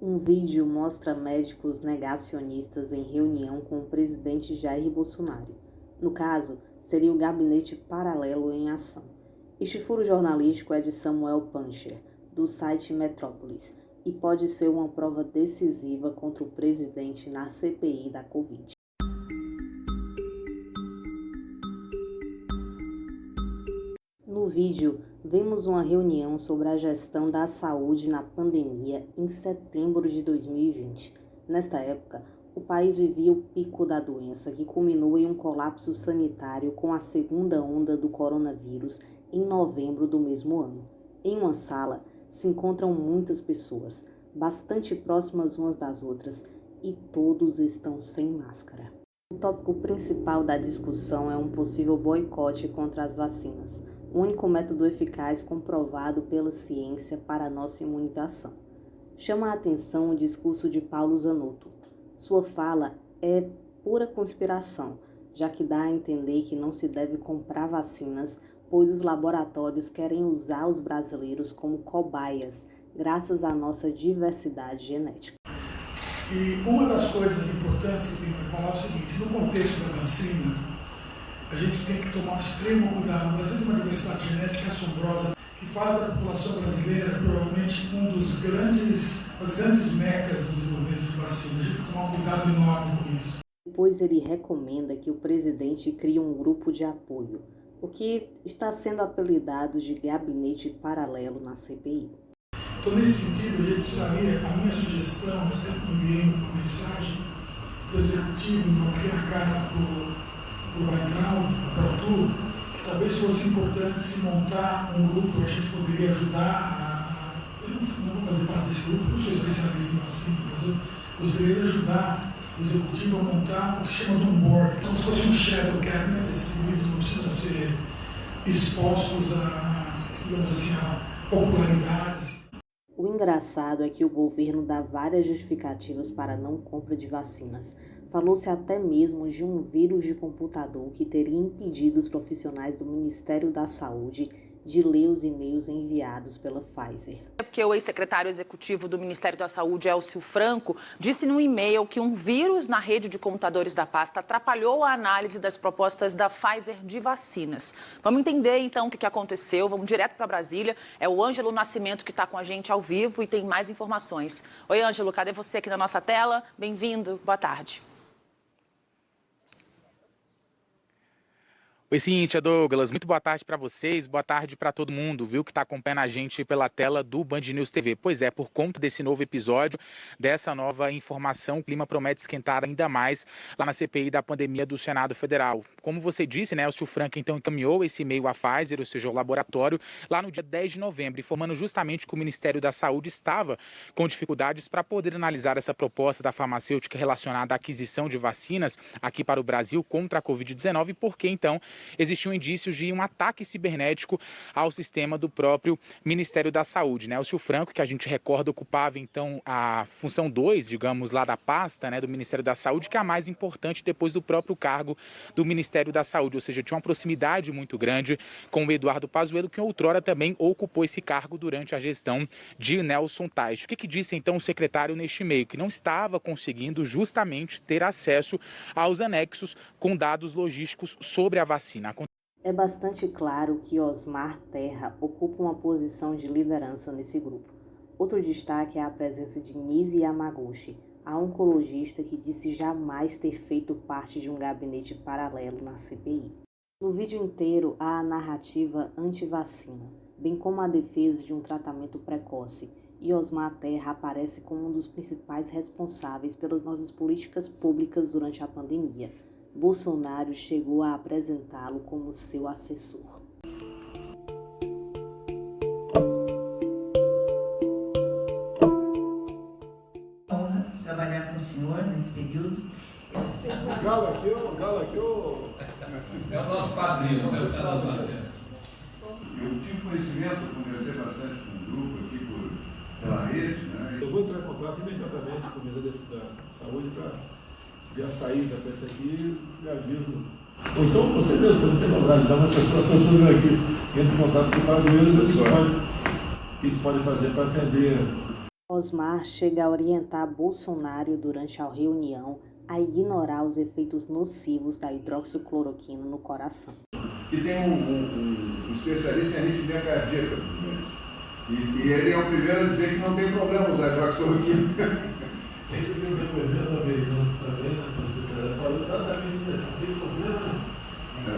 Um vídeo mostra médicos negacionistas em reunião com o presidente Jair Bolsonaro. No caso, seria o gabinete paralelo em ação. Este furo jornalístico é de Samuel Pancher, do site Metrópolis, e pode ser uma prova decisiva contra o presidente na CPI da Covid. No vídeo, vemos uma reunião sobre a gestão da saúde na pandemia em setembro de 2020. Nesta época, o país vivia o pico da doença, que culminou em um colapso sanitário com a segunda onda do coronavírus em novembro do mesmo ano. Em uma sala, se encontram muitas pessoas, bastante próximas umas das outras, e todos estão sem máscara. O tópico principal da discussão é um possível boicote contra as vacinas, o único método eficaz comprovado pela ciência para a nossa imunização. Chama a atenção o discurso de Paulo Zanotto. Sua fala é pura conspiração, já que dá a entender que não se deve comprar vacinas, pois os laboratórios querem usar os brasileiros como cobaias, graças à nossa diversidade genética. E uma das coisas importantes que tem para falar é o seguinte: no contexto da vacina, a gente tem que tomar extremo cuidado. O Brasil tem uma diversidade genética assombrosa, que faz da população brasileira provavelmente das grandes mecas do desenvolvimento de vacina. A gente tem que tomar um cuidado enorme com isso. Depois ele recomenda que o presidente crie um grupo de apoio, o que está sendo apelidado de gabinete paralelo na CPI. Então, nesse sentido, a gente precisaria, a minha sugestão, eu até enviei uma mensagem para o executivo, não criar carta para o Weintraub, para o Arthur, que talvez fosse importante se montar um grupo, a gente poderia ajudar eu não vou fazer parte desse grupo, não sou especialista em vacina, mas eu gostaria de ajudar o executivo a montar o que se chama de um board, como se fosse um shadow cabinet. Esses indivíduos não precisam ser expostos digamos assim, a popularidades. O engraçado é que o governo dá várias justificativas para a não compra de vacinas. Falou-se até mesmo de um vírus de computador que teria impedido os profissionais do Ministério da Saúde de ler os e-mails enviados pela Pfizer. Porque o ex-secretário executivo do Ministério da Saúde, Elcio Franco, disse no e-mail que um vírus na rede de computadores da pasta atrapalhou a análise das propostas da Pfizer de vacinas. Vamos entender, então, o que aconteceu. Vamos direto para Brasília. É o Ângelo Nascimento que está com a gente ao vivo e tem mais informações. Oi, Ângelo, cadê você aqui na nossa tela? Bem-vindo, boa tarde. Oi, Cíntia, Douglas, muito boa tarde para vocês, boa tarde para todo mundo, viu, que está acompanhando a gente pela tela do Band News TV. Pois é, por conta desse novo episódio, dessa nova informação, o clima promete esquentar ainda mais lá na CPI da pandemia do Senado Federal. Como você disse, né, o Elcio Franco então encaminhou esse e-mail à Pfizer, ou seja, o laboratório, lá no dia 10 de novembro, informando justamente que o Ministério da Saúde estava com dificuldades para poder analisar essa proposta da farmacêutica relacionada à aquisição de vacinas aqui para o Brasil contra a Covid-19, porque então existiam indícios de um ataque cibernético ao sistema do próprio Ministério da Saúde, né? O Elcio Franco, que a gente recorda, ocupava então a função 2, digamos, lá da pasta, né, do Ministério da Saúde, que é a mais importante depois do próprio cargo do Ministério da Saúde, ou seja, tinha uma proximidade muito grande com o Eduardo Pazuello, que outrora também ocupou esse cargo durante a gestão de Nelson Teich. O que disse então o secretário neste e-mail? Que não estava conseguindo justamente ter acesso aos anexos com dados logísticos sobre a vacina. É bastante claro que Osmar Terra ocupa uma posição de liderança nesse grupo. Outro destaque é a presença de Nise Yamaguchi, a oncologista que disse jamais ter feito parte de um gabinete paralelo na CPI. No vídeo inteiro há a narrativa anti-vacina, bem como a defesa de um tratamento precoce, e Osmar Terra aparece como um dos principais responsáveis pelas nossas políticas públicas durante a pandemia. Bolsonaro chegou a apresentá-lo como seu assessor. Honra trabalhar com o senhor nesse período. O galo aqui, é o nosso padrinho, né? Eu tive conhecimento, conversei bastante com um grupo aqui pela rede, né? Eu vou entrar em contato imediatamente com o Ministério da Saúde para ver a saída para isso aqui e aviso. Ou então você mesmo, não tem problema, dá uma assessora aqui, entra em contato com o Pazuello e a gente pode fazer para atender Osmar chega a orientar Bolsonaro durante a reunião a ignorar os efeitos nocivos da hidroxicloroquina no coração. Que tem um especialista em arritmia cardíaca, e ele é o primeiro a dizer que não tem problema usar hidroxicloroquina. Tem que ver o depoimento americano também, né? Falou exatamente isso, não tem problema.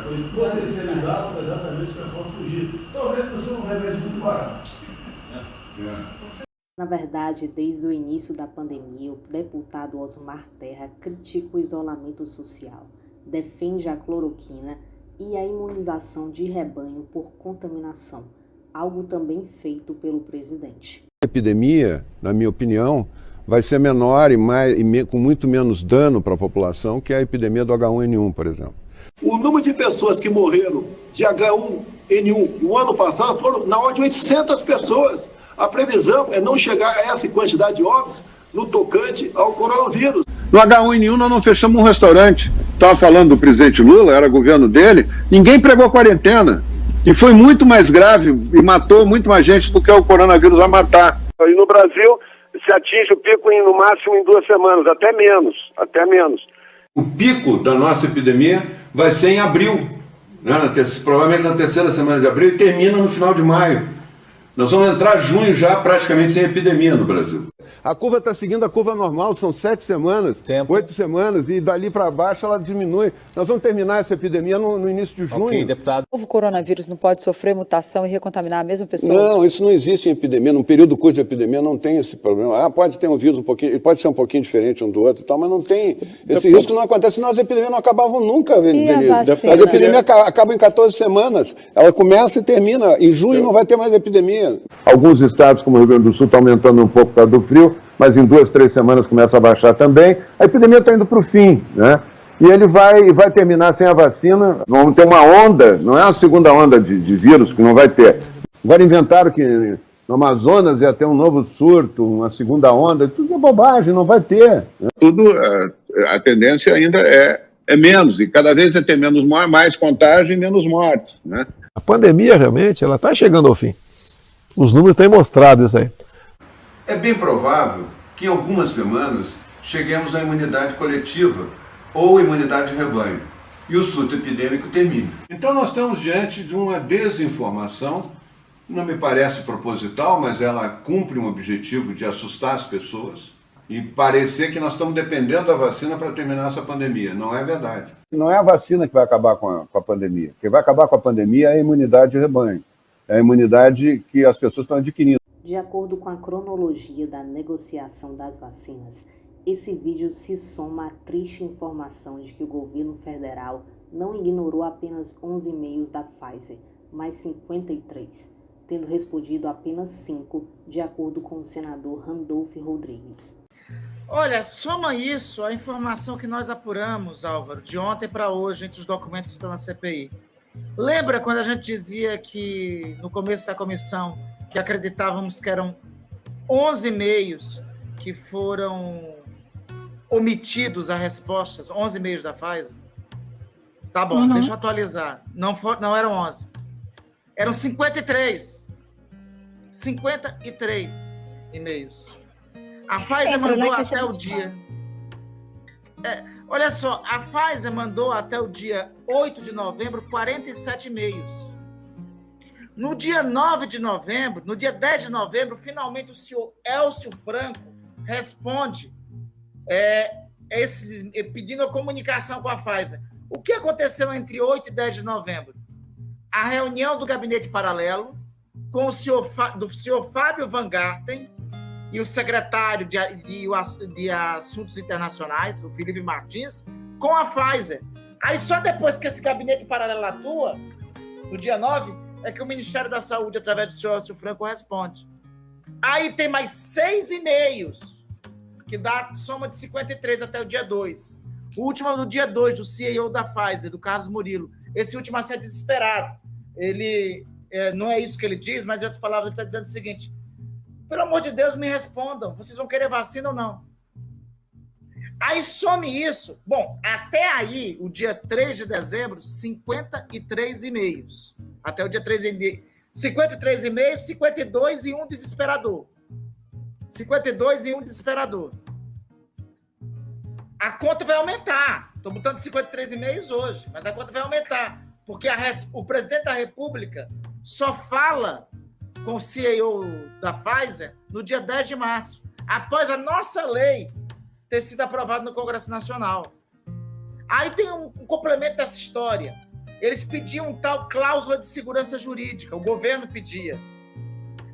Foi potencializado exatamente para só fugir. Talvez não seja um remédio muito barato. Na verdade, desde o início da pandemia, o deputado Osmar Terra critica o isolamento social, defende a cloroquina e a imunização de rebanho por contaminação, algo também feito pelo presidente. A epidemia, na minha opinião, vai ser menor e com muito menos dano para a população que a epidemia do H1N1, por exemplo. O número de pessoas que morreram de H1N1 no ano passado foram na ordem de 800 pessoas. A previsão é não chegar a essa quantidade de óbitos no tocante ao coronavírus. No H1N1 nós não fechamos um restaurante. Estava falando do presidente Lula, era governo dele, ninguém pregou quarentena. E foi muito mais grave e matou muito mais gente do que o coronavírus vai matar. E no Brasil se atinge o pico no máximo em 2 semanas, até menos. O pico da nossa epidemia vai ser em abril, né? Provavelmente na 3ª semana de abril, e termina no final de maio. Nós vamos entrar junho já praticamente sem epidemia no Brasil. A curva está seguindo a curva normal, são 7 semanas, 8 semanas, e dali para baixo ela diminui. Nós vamos terminar essa epidemia no início de junho. Ok, deputado. O novo coronavírus não pode sofrer mutação e recontaminar a mesma pessoa? Não, isso não existe em epidemia. Num período curto de epidemia não tem esse problema. Pode ter um vírus um pouquinho, ele pode ser um pouquinho diferente um do outro e tal, mas não tem. Esse risco não acontece, senão as epidemias não acabavam nunca, Denise. As epidemias acabam em 14 semanas. Ela começa e termina. Em junho não vai ter mais epidemia. Alguns estados, como o Rio Grande do Sul, estão aumentando um pouco por causa do frio, mas em 2, 3 semanas começa a baixar também. A epidemia está indo para o fim, né? E ele vai terminar sem a vacina. Vamos ter uma onda, não é uma segunda onda de vírus, que não vai ter. Agora inventaram que no Amazonas ia ter um novo surto, uma segunda onda. Tudo é bobagem, não vai ter. A tendência ainda é menos, e cada vez vai ter mais contágio e menos mortes, né? A pandemia, realmente, ela está chegando ao fim. Os números têm mostrado isso aí. É bem provável que em algumas semanas cheguemos à imunidade coletiva ou imunidade de rebanho e o surto epidêmico termine. Então nós estamos diante de uma desinformação, não me parece proposital, mas ela cumpre um objetivo de assustar as pessoas e parecer que nós estamos dependendo da vacina para terminar essa pandemia. Não é verdade. Não é a vacina que vai acabar com a pandemia. O que vai acabar com a pandemia é a imunidade de rebanho. É a imunidade que as pessoas estão adquirindo. De acordo com a cronologia da negociação das vacinas, esse vídeo se soma à triste informação de que o governo federal não ignorou apenas 11 e-mails da Pfizer, mas 53, tendo respondido apenas 5, de acordo com o senador Randolph Rodrigues. Olha, soma isso à informação que nós apuramos, Álvaro, de ontem para hoje, entre os documentos que estão na CPI. Lembra quando a gente dizia que, no começo da comissão, que acreditávamos que eram 11 e-mails que foram omitidos a respostas, 11 e-mails da Pfizer? Tá bom, deixa eu atualizar. Não eram 11. Eram 53. 53 e-mails. A Pfizer mandou até o dia... olha só, a Pfizer mandou até o dia 8 de novembro 47 e-mails. No dia 9 de novembro, no dia 10 de novembro, finalmente o senhor Elcio Franco responde pedindo a comunicação com a Pfizer. O que aconteceu entre 8 e 10 de novembro? A reunião do gabinete paralelo com o senhor Fábio Van Garten e o secretário de Assuntos Internacionais, o Felipe Martins, com a Pfizer. Aí só depois que esse gabinete paralelo atua, no dia 9, é que o Ministério da Saúde, através do senhor Elcio Franco, responde. Aí tem mais 6 e-mails, que dá soma de 53 até o dia 2. O último é no dia 2, do CEO da Pfizer, do Carlos Murilo. Esse último é desesperado. Ele, não é isso que ele diz, mas em outras palavras, ele está dizendo o seguinte: pelo amor de Deus, me respondam. Vocês vão querer vacina ou não? Aí some isso. Bom, até aí, o dia 3 de dezembro, 53 e-mails. Até o dia 3 de 53 e-mails, 52 e um desesperador. 52 e um desesperador. A conta vai aumentar. Estou botando 53,5 hoje, mas a conta vai aumentar. Porque o presidente da República só fala com o CEO da Pfizer no dia 10 de março, após a nossa lei ter sido aprovada no Congresso Nacional. Aí tem um complemento dessa história. Eles pediam tal cláusula de segurança jurídica, o governo pedia.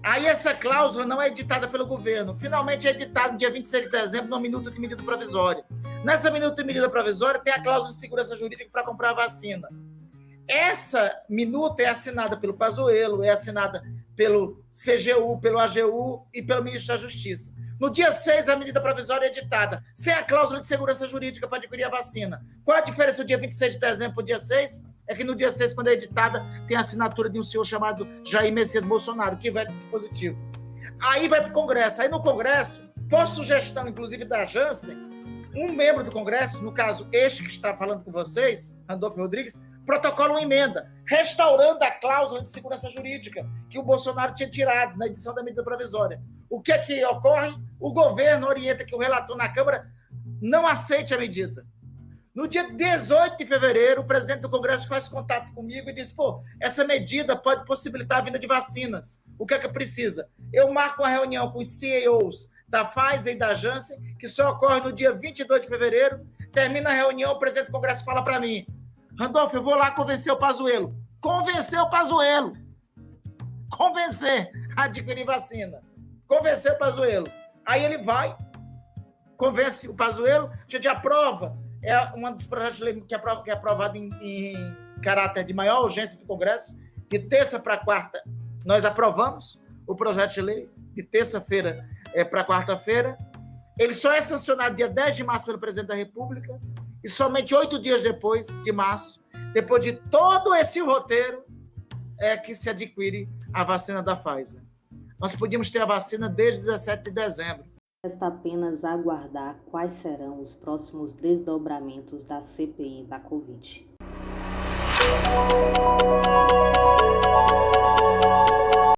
Aí essa cláusula não é editada pelo governo. Finalmente é editada no dia 26 de dezembro, numa minuta de medida provisória. Nessa minuta de medida provisória tem a cláusula de segurança jurídica para comprar a vacina. Essa minuta é assinada pelo Pazuello, é assinada pelo CGU, pelo AGU e pelo ministro da Justiça. No dia 6, a medida provisória é editada, sem a cláusula de segurança jurídica para adquirir a vacina. Qual a diferença do dia 26 de dezembro para o dia 6? É que no dia 6, quando é editada, tem a assinatura de um senhor chamado Jair Messias Bolsonaro, que vai para o dispositivo. Aí vai para o Congresso. Aí no Congresso, por sugestão, inclusive, da Janssen, um membro do Congresso, no caso este que está falando com vocês, Randolfo Rodrigues, protocola uma emenda, restaurando a cláusula de segurança jurídica que o Bolsonaro tinha tirado na edição da medida provisória. O que é que ocorre? O governo orienta que o relator na Câmara não aceite a medida. No dia 18 de fevereiro, o presidente do Congresso faz contato comigo e diz, essa medida pode possibilitar a vinda de vacinas. O que é que precisa? Eu marco uma reunião com os CEOs da Pfizer e da Janssen, que só ocorre no dia 22 de fevereiro, termina a reunião, o presidente do Congresso fala para mim, Randolfo, eu vou lá convencer o Pazuello. Convencer o Pazuello. Convencer a adquirir vacina. Convencer o Pazuello. Aí ele vai, convence o Pazuello, a gente aprova. É um dos projetos de lei que é aprovado em caráter de maior urgência do Congresso. De terça para quarta, nós aprovamos o projeto de lei. De terça-feira para quarta-feira. Ele só é sancionado dia 10 de março pelo presidente da República. E somente 8 dias depois, de março, depois de todo esse roteiro, é que se adquire a vacina da Pfizer. Nós podíamos ter a vacina desde 17 de dezembro. Resta apenas aguardar quais serão os próximos desdobramentos da CPI da Covid.